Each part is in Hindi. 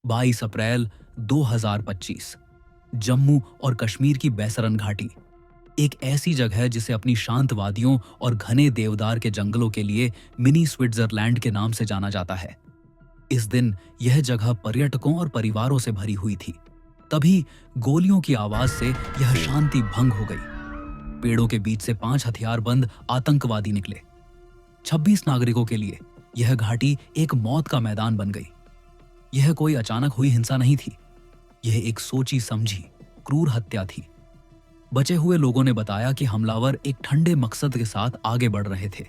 22 अप्रैल 2025। जम्मू और कश्मीर की बैसरन घाटी, एक ऐसी जगह जिसे अपनी शांत वादियों और घने देवदार के जंगलों के लिए मिनी स्विट्जरलैंड के नाम से जाना जाता है। इस दिन यह जगह पर्यटकों और परिवारों से भरी हुई थी। तभी गोलियों की आवाज से यह शांति भंग हो गई। पेड़ों के बीच से 5 हथियारबंद आतंकवादी निकले। 26 नागरिकों के लिए यह घाटी एक मौत का मैदान बन गई। यह कोई अचानक हुई हिंसा नहीं थी, यह एक सोची समझी क्रूर हत्या थी। बचे हुए लोगों ने बताया कि हमलावर एक ठंडे मकसद के साथ आगे बढ़ रहे थे,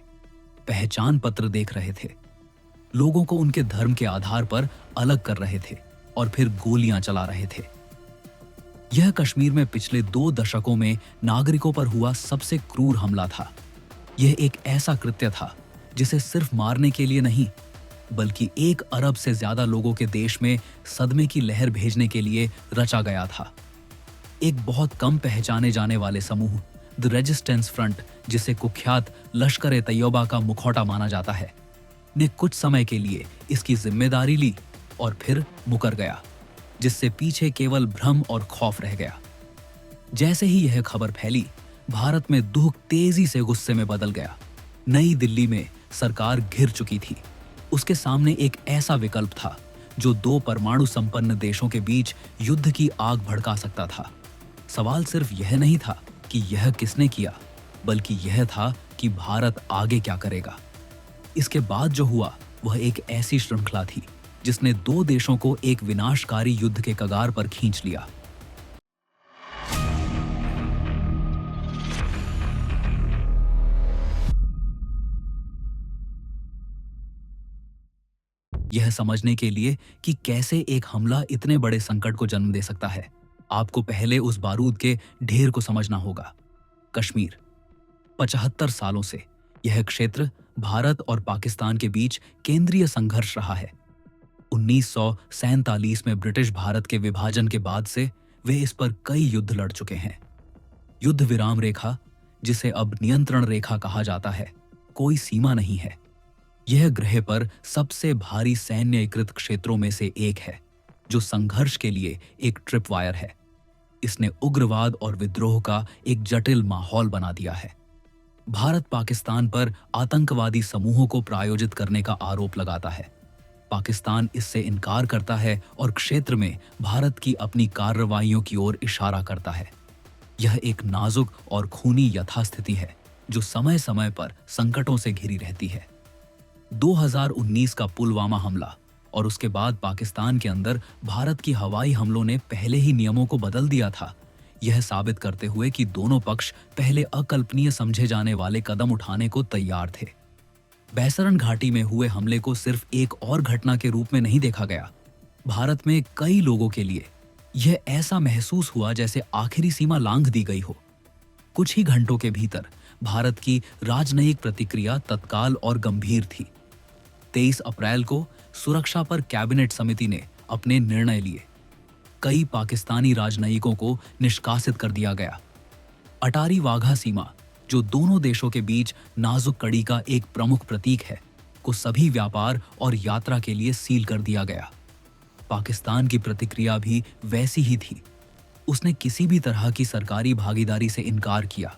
पहचान पत्र देख रहे थे, लोगों को उनके धर्म के आधार पर अलग कर रहे थे और फिर गोलियां चला रहे थे। यह कश्मीर में पिछले 2 दशकों में नागरिकों पर हुआ सबसे क्रूर हमला था। यह एक ऐसा कृत्य था जिसे सिर्फ मारने के लिए नहीं, बल्कि 1 अरब से ज्यादा लोगों के देश में सदमे की लहर भेजने के लिए रचा गया था। एक बहुत कम पहचाने जाने वाले समूह, द रेजिस्टेंस फ्रंट, जिसे कुख्यात लश्कर-ए-तैयबा का मुखौटा माना जाता है, ने कुछ समय के लिए इसकी जिम्मेदारी ली और फिर मुकर गया, जिससे पीछे केवल भ्रम और खौफ रह गया। जैसे ही यह खबर फैली, भारत में दुख तेजी से गुस्से में बदल गया। नई दिल्ली में सरकार घिर चुकी थी। उसके सामने एक ऐसा विकल्प था जो 2 परमाणु संपन्न देशों के बीच युद्ध की आग भड़का सकता था। सवाल सिर्फ यह नहीं था कि यह किसने किया, बल्कि यह था कि भारत आगे क्या करेगा। इसके बाद जो हुआ वह एक ऐसी श्रृंखला थी जिसने 2 देशों को एक विनाशकारी युद्ध के कगार पर खींच लिया। यह समझने के लिए कि कैसे एक हमला इतने बड़े संकट को जन्म दे सकता है, आपको पहले उस बारूद के ढेर को समझना होगा। कश्मीर 75 सालों से यह क्षेत्र भारत और पाकिस्तान के बीच केंद्रीय संघर्ष रहा है। 1947 में ब्रिटिश भारत के विभाजन के बाद से वे इस पर कई युद्ध लड़ चुके हैं। युद्ध विराम रेखा, जिसे अब नियंत्रण रेखा कहा जाता है, कोई सीमा नहीं है। यह ग्रह पर सबसे भारी सैन्यीकृत क्षेत्रों में से एक है, जो संघर्ष के लिए एक ट्रिपवायर है। इसने उग्रवाद और विद्रोह का एक जटिल माहौल बना दिया है। भारत पाकिस्तान पर आतंकवादी समूहों को प्रायोजित करने का आरोप लगाता है। पाकिस्तान इससे इनकार करता है और क्षेत्र में भारत की अपनी कार्रवाइयों की ओर इशारा करता है। यह एक नाजुक और खूनी यथास्थिति है जो समय समय पर संकटों से घिरी रहती है। 2019 का पुलवामा हमला और उसके बाद पाकिस्तान के अंदर भारत की हवाई हमलों ने पहले ही नियमों को बदल दिया था, यह साबित करते हुए कि दोनों पक्ष पहले अकल्पनीय समझे जाने वाले कदम उठाने को तैयार थे। बैसरन घाटी में हुए हमले को सिर्फ एक और घटना के रूप में नहीं देखा गया। भारत में कई लोगों के लिए यह ऐसा महसूस हुआ जैसे आखिरी सीमा लांघ दी गई हो। कुछ ही घंटों के भीतर भारत की राजनयिक प्रतिक्रिया तत्काल और गंभीर थी। 23 अप्रैल को सुरक्षा पर कैबिनेट समिति ने अपने निर्णय लिए। कई पाकिस्तानी राजनयिकों को निष्कासित कर दिया गया। अटारी वाघा सीमा, जो दोनों देशों के बीच नाजुक कड़ी का एक प्रमुख प्रतीक है, को सभी व्यापार और यात्रा के लिए सील कर दिया गया। पाकिस्तान की प्रतिक्रिया भी वैसी ही थी। उसने किसी भी तरह की सरकारी भागीदारी से इनकार किया।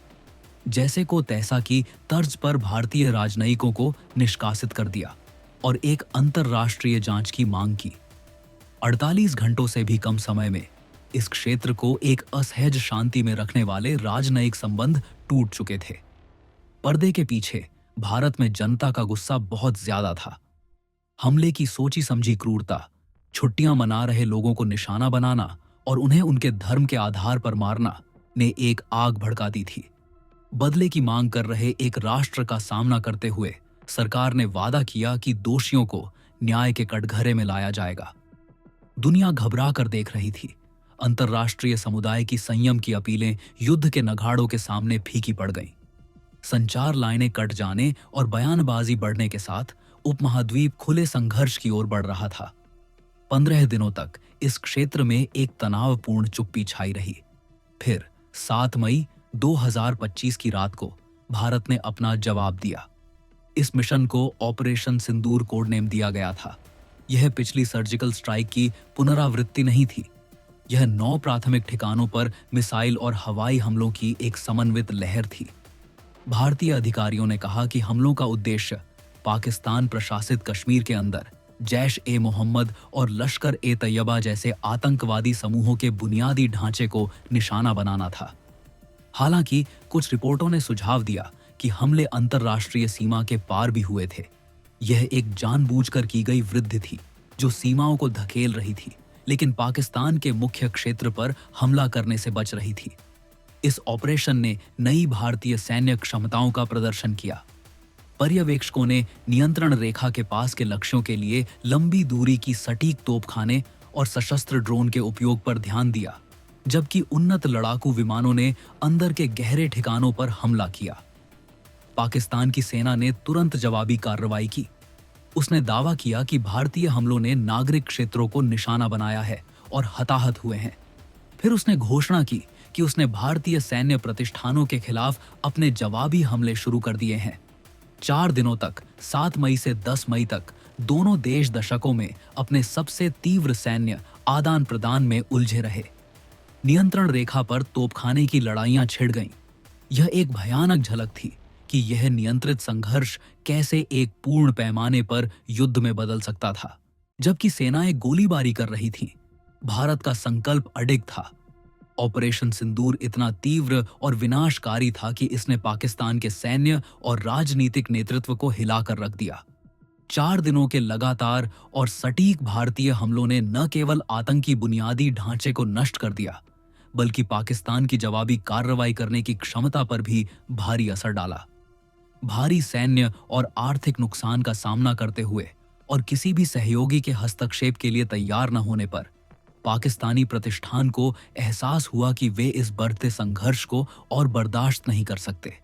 जैसे को तैसा की तर्ज पर भारतीय राजनयिकों को निष्कासित कर दिया और एक अंतर्राष्ट्रीय जांच की मांग की। 48 घंटों से भी कम समय में इस क्षेत्र को एक असहज शांति में रखने वाले राजनयिक संबंध टूट चुके थे। पर्दे के पीछे भारत में जनता का गुस्सा बहुत ज्यादा था। हमले की सोची समझी क्रूरता, छुट्टियां मना रहे लोगों को निशाना बनाना और उन्हें उनके धर्म के आधार पर मारना ने एक आग भड़का दी थी। बदले की मांग कर रहे एक राष्ट्र का सामना करते हुए सरकार ने वादा किया कि दोषियों को न्याय के कटघरे में लाया जाएगा। दुनिया घबरा कर देख रही थी। अंतर्राष्ट्रीय समुदाय की संयम की अपीलें युद्ध के नगाड़ों के सामने फीकी पड़ गईं। संचार लाइनें कट जाने और बयानबाजी बढ़ने के साथ उपमहाद्वीप खुले संघर्ष की ओर बढ़ रहा था। 15 दिनों तक इस क्षेत्र में एक तनावपूर्ण चुप्पी छाई रही। फिर 7 मई 2025 की रात को भारत ने अपना जवाब दिया। इस मिशन को ऑपरेशन सिंदूर कोड नेम दिया गया था। यह पिछली सर्जिकल स्ट्राइक की पुनरावृत्ति नहीं थी। यह 9 प्राथमिक ठिकानों पर मिसाइल और हवाई हमलों की एक समन्वित लहर थी। भारतीय अधिकारियों ने कहा कि हमलों का उद्देश्य पाकिस्तान प्रशासित कश्मीर के अंदर जैश-ए-मोहम्मद और लश्कर-ए-तैयबा जैसे आतंकवादी समूहों के बुनियादी ढांचे को निशाना बनाना था। हालांकि कुछ रिपोर्टों ने सुझाव दिया कि हमले अंतर्राष्ट्रीय सीमा के पार भी हुए थे। यह एक जानबूझकर की गई वृद्धि थी जो सीमाओं को धकेल रही थी, लेकिन पाकिस्तान के मुख्य क्षेत्र पर हमला करने से बच रही थी। इस ऑपरेशन ने नई भारतीय सैन्य क्षमताओं का प्रदर्शन किया। पर्यवेक्षकों ने नियंत्रण रेखा के पास के लक्ष्यों के लिए लंबी दूरी की सटीक तोपखाने और सशस्त्र ड्रोन के उपयोग पर ध्यान दिया, जबकि उन्नत लड़ाकू विमानों ने अंदर के गहरे ठिकानों पर हमला किया। पाकिस्तान की सेना ने तुरंत जवाबी कार्रवाई की। उसने दावा किया कि भारतीय हमलों ने नागरिक क्षेत्रों को निशाना बनाया है और हताहत हुए हैं। फिर उसने घोषणा की कि उसने भारतीय सैन्य प्रतिष्ठानों के खिलाफ अपने जवाबी हमले शुरू कर दिए हैं। 4 दिनों तक 7 मई से 10 मई तक दोनों देश दशकों में अपने सबसे तीव्र सैन्य आदान प्रदान में उलझे रहे। नियंत्रण रेखा पर तोपखाने की लड़ाइयां छिड़ गईं। यह एक भयानक झलक थी कि यह नियंत्रित संघर्ष कैसे एक पूर्ण पैमाने पर युद्ध में बदल सकता था। जबकि सेनाएं गोलीबारी कर रही थीं, भारत का संकल्प अडिग था। ऑपरेशन सिंदूर इतना तीव्र और विनाशकारी था कि इसने पाकिस्तान के सैन्य और राजनीतिक नेतृत्व को हिलाकर रख दिया। 4 दिनों के लगातार और सटीक भारतीय हमलों ने न केवल आतंकी बुनियादी ढांचे को नष्ट कर दिया, बल्कि पाकिस्तान की जवाबी कार्रवाई करने की क्षमता पर भी भारी असर डाला। भारी सैन्य और आर्थिक नुकसान का सामना करते हुए और किसी भी सहयोगी के हस्तक्षेप के लिए तैयार न होने पर पाकिस्तानी प्रतिष्ठान को एहसास हुआ कि वे इस बढ़ते संघर्ष को और बर्दाश्त नहीं कर सकते।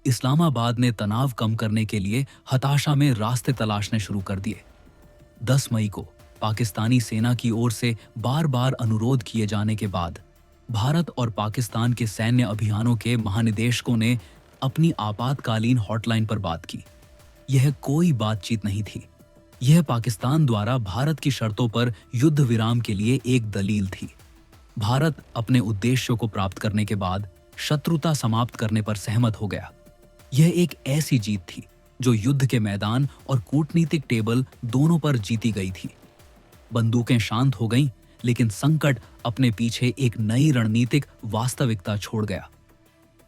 इस्लामाबाद ने तनाव कम करने के लिए हताशा में रास्ते तलाशने शुरू कर दिए। 10 मई को पाकिस्तानी सेना की ओर से बार-बार अनुरोध किए जाने के बाद भारत और पाकिस्तान के सैन्य अभियानों के महानिदेशकों ने अपनी आपातकालीन हॉटलाइन पर बात की। यह कोई बातचीत नहीं थी। यह पाकिस्तान द्वारा भारत की शर्तों पर युद्ध विराम के लिए एक दलील थी। भारत अपने उद्देश्यों को प्राप्त करने के बाद शत्रुता समाप्त करने पर सहमत हो गया। यह एक ऐसी जीत थी जो युद्ध के मैदान और कूटनीतिक टेबल दोनों पर जीती गई थी। बंदूकें शांत हो गईं, लेकिन संकट अपने पीछे एक नई रणनीतिक वास्तविकता छोड़ गया।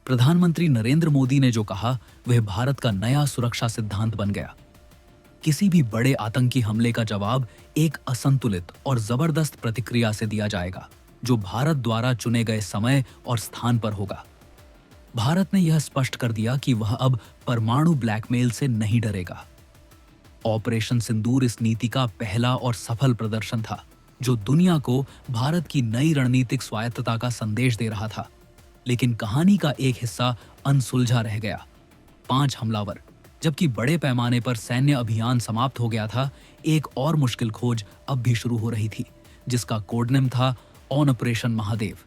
प्रधानमंत्री नरेंद्र मोदी ने जो कहा वह भारत का नया सुरक्षा सिद्धांत बन गया। किसी भी बड़े आतंकी हमले का जवाब एक असंतुलित और जबरदस्त प्रतिक्रिया से दिया जाएगा, जो भारत द्वारा चुने गए समय और स्थान पर होगा। भारत ने यह स्पष्ट कर दिया कि वह अब परमाणु ब्लैकमेल से नहीं डरेगा। ऑपरेशन सिंदूर इस नीति का पहला और सफल प्रदर्शन था, जो दुनिया को भारत की नई रणनीतिक स्वायत्तता का संदेश दे रहा था। लेकिन कहानी का एक हिस्सा अनसुलझा रह गया। 5 हमलावर। जबकि बड़े पैमाने पर सैन्य अभियान समाप्त हो गया था, एक और मुश्किल खोज अब भी शुरू हो रही थी, जिसका कोडनेम था ऑपरेशन महादेव।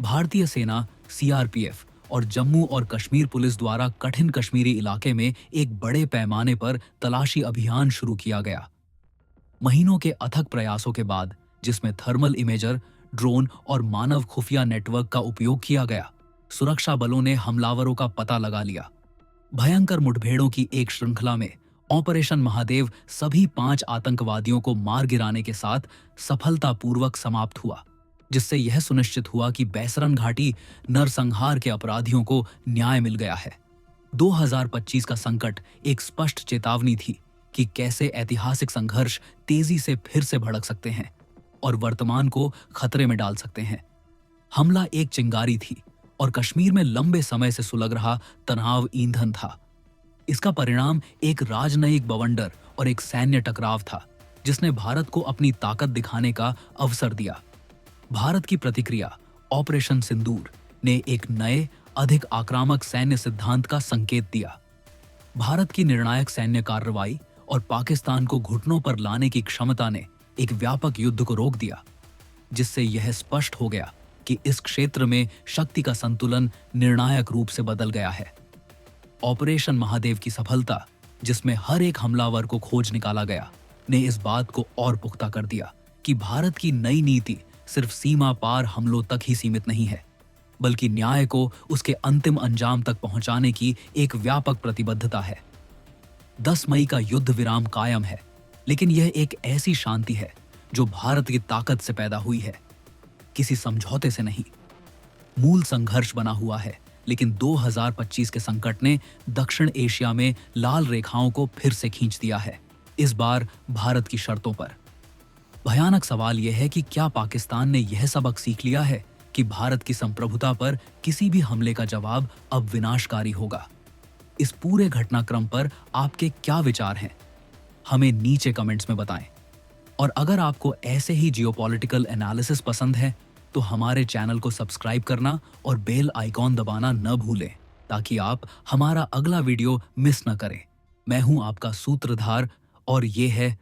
भारतीय सेना, सीआरपीएफ और जम्मू और कश्मीर पुलिस द्वारा कठिन कश्मीरी इलाके में एक बड़े पैमाने पर तलाशी अभियान शुरू किया गया। महीनों के अथक प्रयासों के बाद, जिसमें थर्मल इमेजर, ड्रोन और मानव खुफिया नेटवर्क का उपयोग किया गया, सुरक्षा बलों ने हमलावरों का पता लगा लिया। भयंकर मुठभेड़ों की एक श्रृंखला में ऑपरेशन महादेव सभी 5 आतंकवादियों को मार गिराने के साथ सफलतापूर्वक समाप्त हुआ, जिससे यह सुनिश्चित हुआ कि बैसरन घाटी नरसंहार के अपराधियों को न्याय मिल गया है। 2025 का संकट एक स्पष्ट चेतावनी थी कि कैसे ऐतिहासिक संघर्ष तेजी से फिर से भड़क सकते हैं और वर्तमान को खतरे में डाल सकते हैं। हमला एक चिंगारी थी और कश्मीर में लंबे समय से सुलग रहा तनाव ईंधन था। इसका परिणाम एक राजनयिक बवंडर और एक सैन्य टकराव था, जिसने भारत को अपनी ताकत दिखाने का अवसर दिया। भारत की प्रतिक्रिया ऑपरेशन सिंदूर ने एक नए, अधिक आक्रामक सैन्य सिद्धांत का संकेत दिया। भारत की निर्णायक सैन्य कार्रवाई और पाकिस्तान को घुटनों पर लाने की क्षमता ने एक व्यापक युद्ध को रोक दिया, जिससे यह स्पष्ट हो गया कि इस क्षेत्र में शक्ति का संतुलन निर्णायक रूप से बदल गया है। ऑपरेशन महादेव की सफलता, जिसमें हर एक हमलावर को खोज निकाला गया, ने इस बात को और पुख्ता कर दिया कि भारत की नई नीति सिर्फ सीमा पार हमलों तक ही सीमित नहीं है, बल्कि न्याय को उसके अंतिम अंजाम तक पहुंचाने की एक व्यापक प्रतिबद्धता है। 10 मई का युद्ध विराम कायम है, लेकिन यह एक ऐसी शांति है जो भारत की ताकत से पैदा हुई है, किसी समझौते से नहीं। मूल संघर्ष बना हुआ है, लेकिन 2025 के संकट ने दक्षिण एशिया में लाल रेखाओं को फिर से खींच दिया है, इस बार भारत की शर्तों पर। भयानक सवाल यह है कि क्या पाकिस्तान ने यह सबक सीख लिया है कि भारत की संप्रभुता पर किसी भी हमले का जवाब अब विनाशकारी होगा। इस पूरे घटनाक्रम पर आपके क्या विचार हैं? हमें नीचे कमेंट्स में बताएं। और अगर आपको ऐसे ही जियोपॉलिटिकल एनालिसिस पसंद है तो हमारे चैनल को सब्सक्राइब करना और बेल आइकॉन दबाना न भूलें, ताकि आप हमारा अगला वीडियो मिस न करें। मैं हूं आपका सूत्रधार और ये है